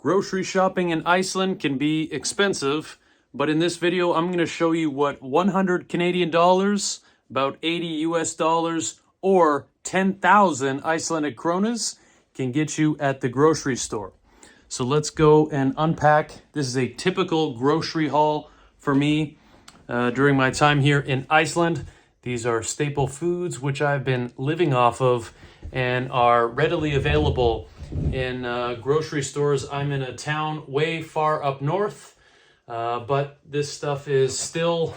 Grocery shopping in Iceland can be expensive, but in this video I'm going to show you what 100 Canadian dollars, about 80 US dollars, or 10,000 Icelandic Krónas can get you at the grocery store. So let's go and unpack. This is a typical grocery haul for me during my time here in Iceland. These are staple foods which I've been living off of and are readily available in grocery stores. I'm in a town way far up north, but this stuff is still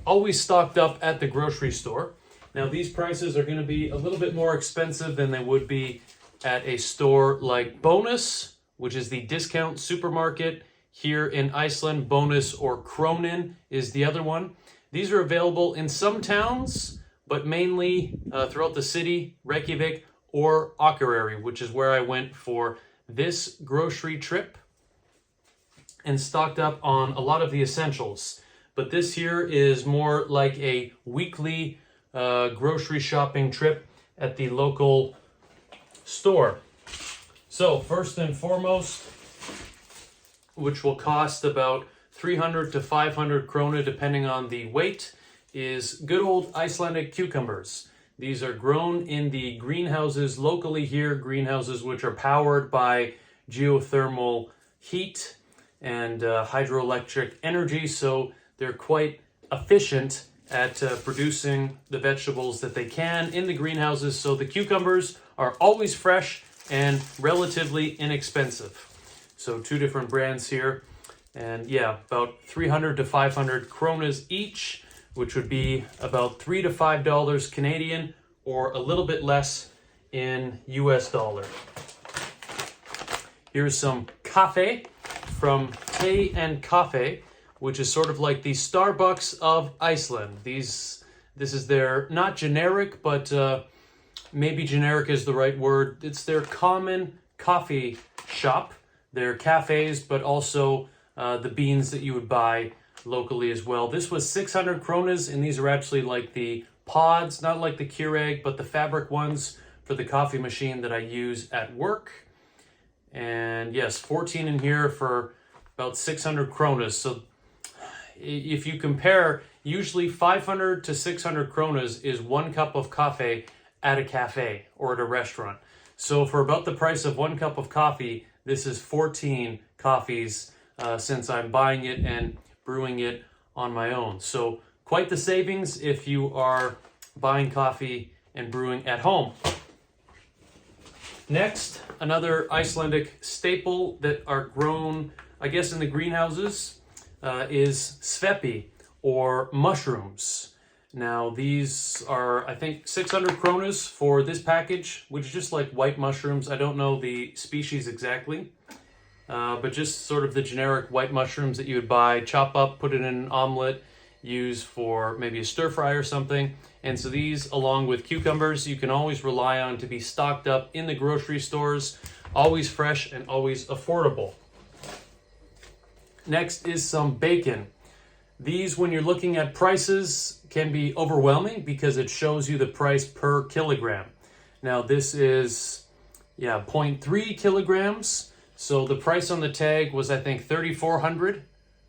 always stocked up at the grocery store. Now these prices are going to be a little bit more expensive than they would be at a store like Bonus, which is the discount supermarket here in Iceland. Bonus or Krónin is the other one. These are available in some towns, but mainly throughout the city, Reykjavik, or Akureyri, which is where I went for this grocery trip and stocked up on a lot of the essentials. But this here is more like a weekly grocery shopping trip at the local store. So first and foremost, which will cost about 300 to 500 krona depending on the weight, is good old Icelandic cucumbers. These are grown in the greenhouses locally here, greenhouses which are powered by geothermal heat and hydroelectric energy, so they're quite efficient at producing the vegetables that they can in the greenhouses. So the cucumbers are always fresh and relatively inexpensive. So two different brands here, and yeah, about 300 to 500 kronas each, which would be about $3 to $5 Canadian, or a little bit less in US dollar. Here's some kaffe from Te and Kaffe, which is sort of like the Starbucks of Iceland. This is their, not generic, but maybe generic is the right word. It's their common coffee shop. They're cafes, but also the beans that you would buy locally as well. This was 600 kronas, and these are actually like the pods, not like the Keurig, but the fabric ones for the coffee machine that I use at work. And yes, 14 in here for about 600 kronas. So if you compare, usually 500 to 600 kronas is 1 cup of coffee at a cafe or at a restaurant. So for about the price of 1 cup of coffee, this is 14 coffees since I'm buying it and brewing it on my own. So quite the savings if you are buying coffee and brewing at home. Next, another Icelandic staple that are grown, I guess, in the greenhouses is svepi, or mushrooms. Now these are, I think, 600 kronas for this package, which is just like white mushrooms. I don't know the species exactly. But just sort of the generic white mushrooms that you would buy, chop up, put it in an omelet, use for maybe a stir fry or something. And so these, along with cucumbers, you can always rely on to be stocked up in the grocery stores, always fresh and always affordable. Next is some bacon. These, when you're looking at prices, can be overwhelming because it shows you the price per kilogram. Now this is, 0.3 kilograms. So the price on the tag was, I think, 3,400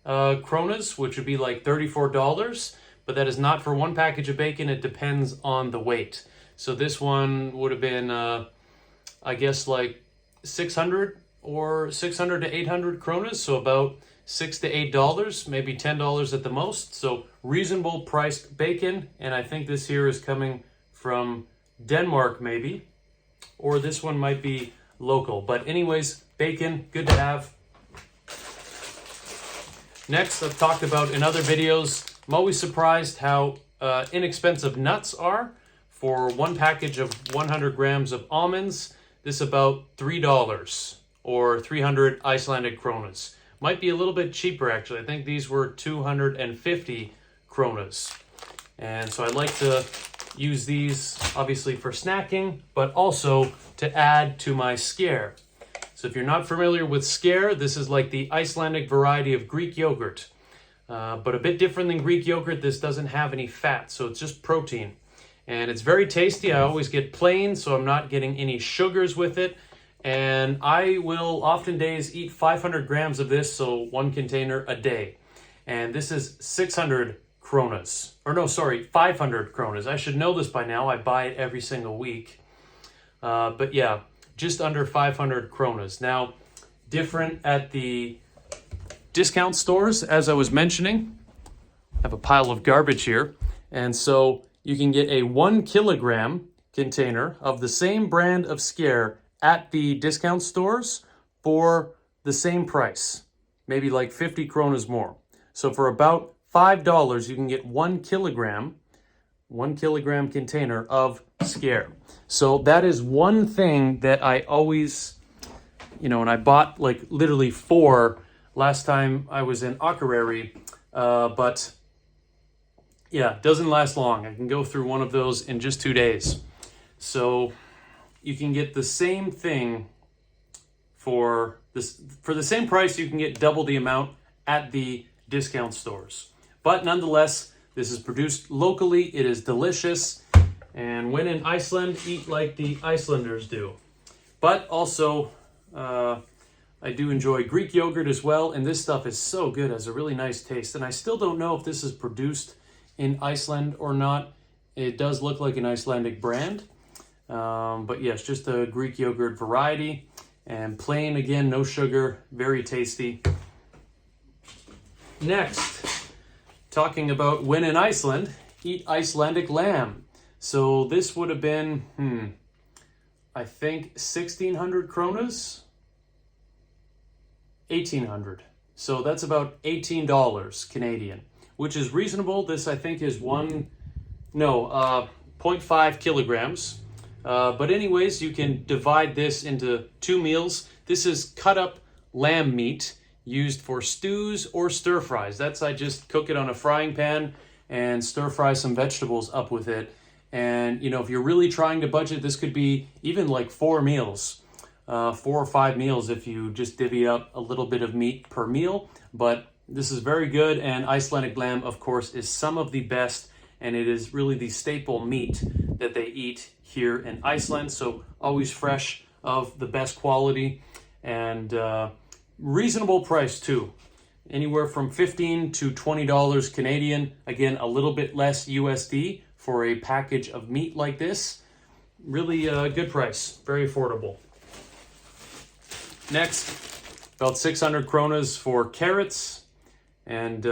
kronas, which would be like $34. But that is not for one package of bacon. It depends on the weight. So this one would have been, I guess, like 600 to 800 kronas. So about $6 to $8, maybe $10 at the most. So reasonable priced bacon. And I think this here is coming from Denmark, maybe. Or this one might be local. But anyways, bacon, good to have. Next, I've talked about in other videos, I'm always surprised how inexpensive nuts are. For one package of 100 grams of almonds, this is about $3 or 300 Icelandic Krónas. Might be a little bit cheaper, actually. I think these were 250 kronas. And so I like to use these, obviously, for snacking, but also to add to my Skyr. So if you're not familiar with Skyr, this is like the Icelandic variety of Greek yogurt. But a bit different than Greek yogurt, this doesn't have any fat, so it's just protein. And it's very tasty. I always get plain, so I'm not getting any sugars with it. And I will often days eat 500 grams of this, so 1 container a day. And this is 600 kronas. Or no, sorry, 500 kronas. I should know this by now. I buy it every single week. But yeah, just under 500 kronas. Now, different at the discount stores, as I was mentioning. I have a pile of garbage here. And so you can get a 1 kilogram container of the same brand of Skyr at the discount stores for the same price, maybe like 50 kronas more. So for about $5, you can get 1 kilogram container of Skyr. So that is one thing that I always, and I bought like literally 4 last time I was in Akureyri, but yeah, it doesn't last long. I can go through one of those in just 2 days. So you can get the same thing for the same price. You can get double the amount at the discount stores. But nonetheless, this is produced locally. It is delicious. And when in Iceland, eat like the Icelanders do. But also, I do enjoy Greek yogurt as well. And this stuff is so good, has a really nice taste. And I still don't know if this is produced in Iceland or not. It does look like an Icelandic brand. But yes, just a Greek yogurt variety. And plain, again, no sugar, very tasty. Next, talking about when in Iceland, eat Icelandic lamb. So this would have been, I think 1,600 kronas? 1,800. So that's about $18 Canadian, which is reasonable. This, I think, is 0.5 kilograms. But anyways, you can divide this into 2 meals. This is cut up lamb meat used for stews or stir fries. I just cook it on a frying pan and stir fry some vegetables up with it. And, if you're really trying to budget, this could be even like 4 meals, 4 or 5 meals if you just divvy up a little bit of meat per meal. But this is very good. And Icelandic lamb, of course, is some of the best. And it is really the staple meat that they eat here in Iceland. So always fresh, of the best quality, and reasonable price too. Anywhere from $15 to $20 Canadian. Again, a little bit less USD for a package of meat like this. Really good price, very affordable. Next, about 600 kronas for carrots. And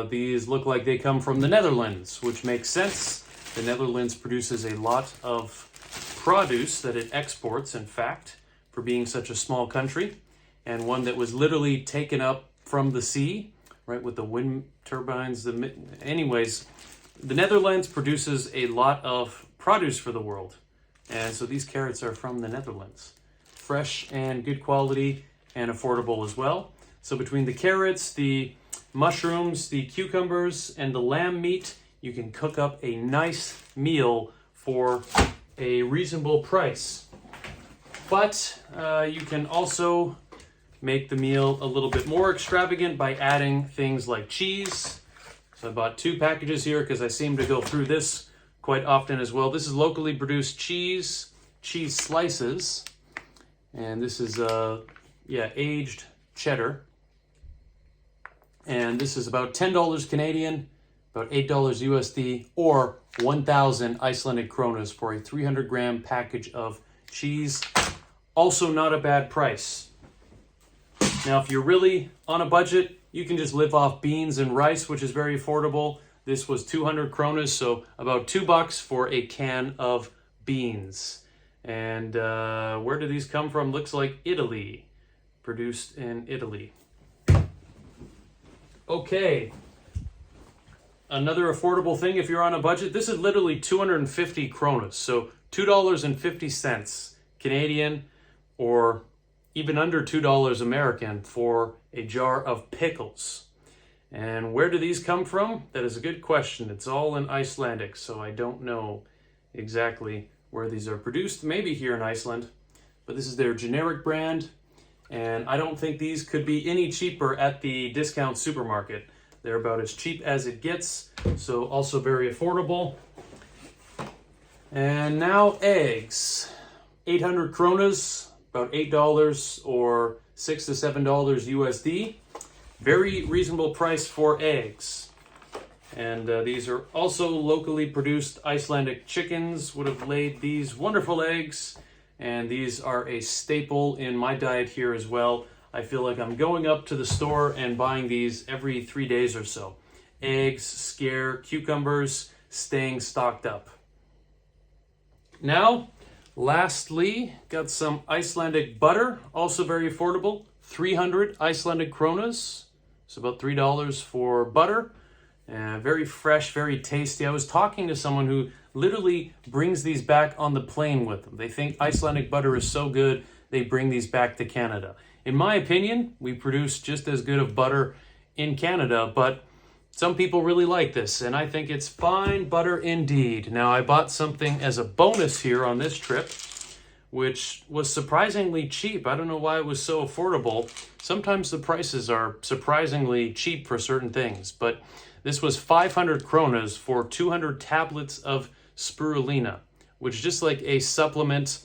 these look like they come from the Netherlands, which makes sense. The Netherlands produces a lot of produce that it exports, in fact, for being such a small country, and one that was literally taken up from the sea, right, with the wind turbines. Anyways, the Netherlands produces a lot of produce for the world, and so these carrots are from the Netherlands. Fresh and good quality and affordable as well. So between the carrots, the mushrooms, the cucumbers, and the lamb meat, you can cook up a nice meal for a reasonable price. But you can also make the meal a little bit more extravagant by adding things like cheese. So I bought 2 packages here because I seem to go through this quite often as well. This is locally produced cheese slices. And this is, aged cheddar. And this is about $10 Canadian, about $8 USD, or 1,000 Icelandic kronas for a 300-gram package of cheese. Also not a bad price. Now, if you're really on a budget, you can just live off beans and rice, which is very affordable. This was 200 kronas, so about $2 for a can of beans. And where do these come from? Looks like Italy. Produced in Italy. Okay. Another affordable thing if you're on a budget. This is literally 250 kronas, so $2.50 Canadian, or even under $2 American for a jar of pickles. And where do these come from? That is a good question. It's all in Icelandic, so I don't know exactly where these are produced. Maybe here in Iceland, but this is their generic brand. And I don't think these could be any cheaper at the discount supermarket. They're about as cheap as it gets, so also very affordable. And now eggs. 800 kronas, about $8 or $6 to $7 USD. Very reasonable price for eggs. And these are also locally produced Icelandic chickens would have laid these wonderful eggs. And these are a staple in my diet here as well. I feel like I'm going up to the store and buying these every 3 days or so. Eggs, Skyr, cucumbers, staying stocked up. Now, lastly, got some Icelandic butter, also very affordable. 300 Icelandic Krónas. It's about $3 for butter. Very fresh, very tasty. I was talking to someone who literally brings these back on the plane with them. They think Icelandic butter is so good, they bring these back to Canada. In my opinion, we produce just as good of butter in Canada, but some people really like this, and I think it's fine butter indeed. Now, I bought something as a bonus here on this trip, which was surprisingly cheap. I don't know why it was so affordable. Sometimes the prices are surprisingly cheap for certain things, but this was 500 Krónas for 200 tablets of spirulina, which is just like a supplement.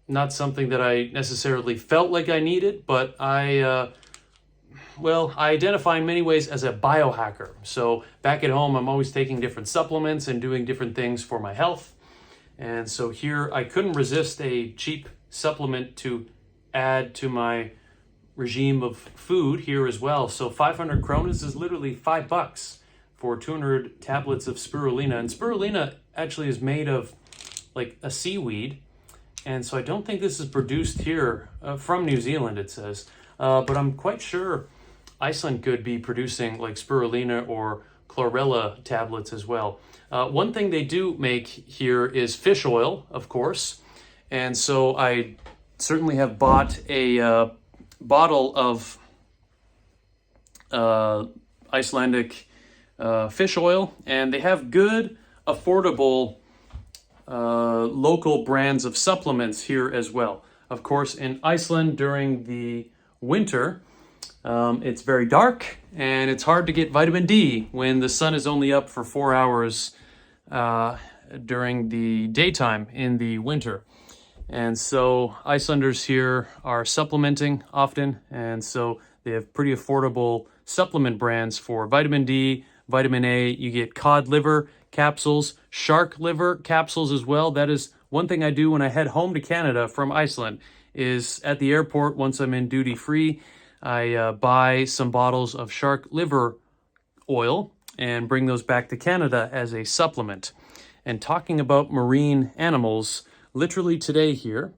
Not something that I necessarily felt like I needed, but I identify in many ways as a biohacker. So back at home, I'm always taking different supplements and doing different things for my health. And so here, I couldn't resist a cheap supplement to add to my regime of food here as well. So 500 Krónas is literally $5 for 200 tablets of spirulina. And spirulina actually is made of like a seaweed. And so I don't think this is produced here from New Zealand, it says. But I'm quite sure Iceland could be producing like spirulina or chlorella tablets as well. One thing they do make here is fish oil, of course. And so I certainly have bought a bottle of Icelandic fish oil. And they have good, affordable local brands of supplements here as well. Of course, in Iceland during the winter, it's very dark and it's hard to get vitamin D when the sun is only up for 4 hours during the daytime in the winter. And so Icelanders here are supplementing often, and so they have pretty affordable supplement brands for vitamin D, vitamin A. You get cod liver capsules, shark liver capsules as well. That is one thing I do when I head home to Canada from Iceland, is at the airport, once I'm in duty free, I buy some bottles of shark liver oil and bring those back to Canada as a supplement. And talking about marine animals, literally today here,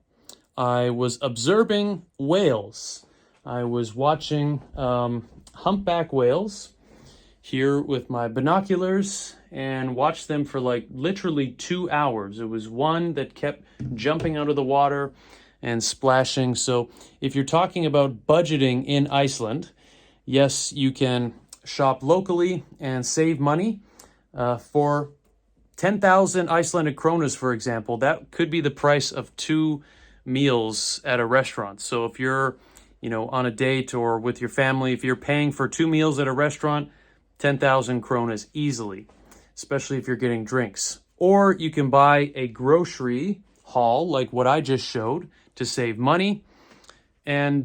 I was observing whales. I was watching humpback whales here with my binoculars and watched them for like literally 2 hours. It was one that kept jumping out of the water and splashing. So if you're talking about budgeting in Iceland, yes, you can shop locally and save money. For 10,000 Icelandic Krónas, for example, that could be the price of 2 meals at a restaurant. So if you're, on a date or with your family, if you're paying for 2 meals at a restaurant, 10,000 Krónas easily, especially if you're getting drinks. Or you can buy a grocery haul like what I just showed to save money. And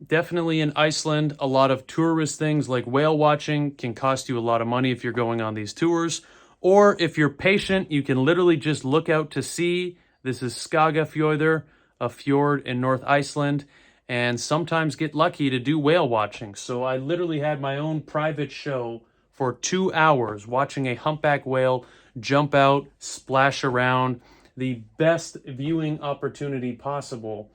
definitely in Iceland, a lot of tourist things like whale watching can cost you a lot of money if you're going on these tours. Or if you're patient, you can literally just look out to sea. This is Skagafjörður, a fjord in North Iceland, and sometimes get lucky to do whale watching. So I literally had my own private show for 2 hours watching a humpback whale jump out, splash around. The best viewing opportunity possible,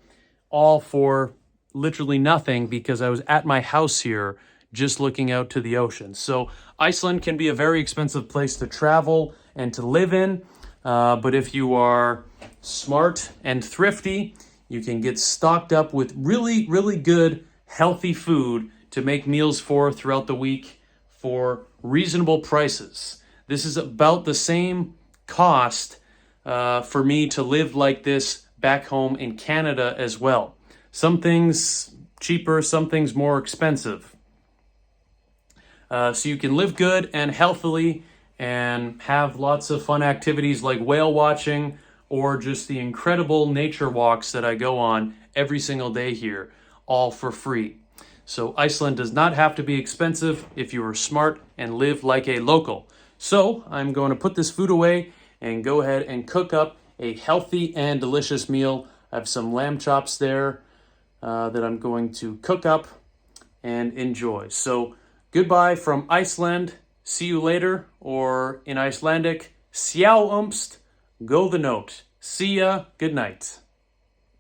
all for literally nothing because I was at my house here just looking out to the ocean. So Iceland can be a very expensive place to travel and to live in, but if you are smart and thrifty, you can get stocked up with really, really good, healthy food to make meals for throughout the week for reasonable prices. This is about the same cost for me to live like this back home in Canada as well. Some things cheaper, some things more expensive. So you can live good and healthily and have lots of fun activities like whale watching or just the incredible nature walks that I go on every single day here, all for free. So Iceland does not have to be expensive if you are smart and live like a local. So I'm going to put this food away and go ahead and cook up a healthy and delicious meal. I have some lamb chops there that I'm going to cook up and enjoy. So goodbye from Iceland. See you later, or in Icelandic, sjáumst, go the note. See ya, good night.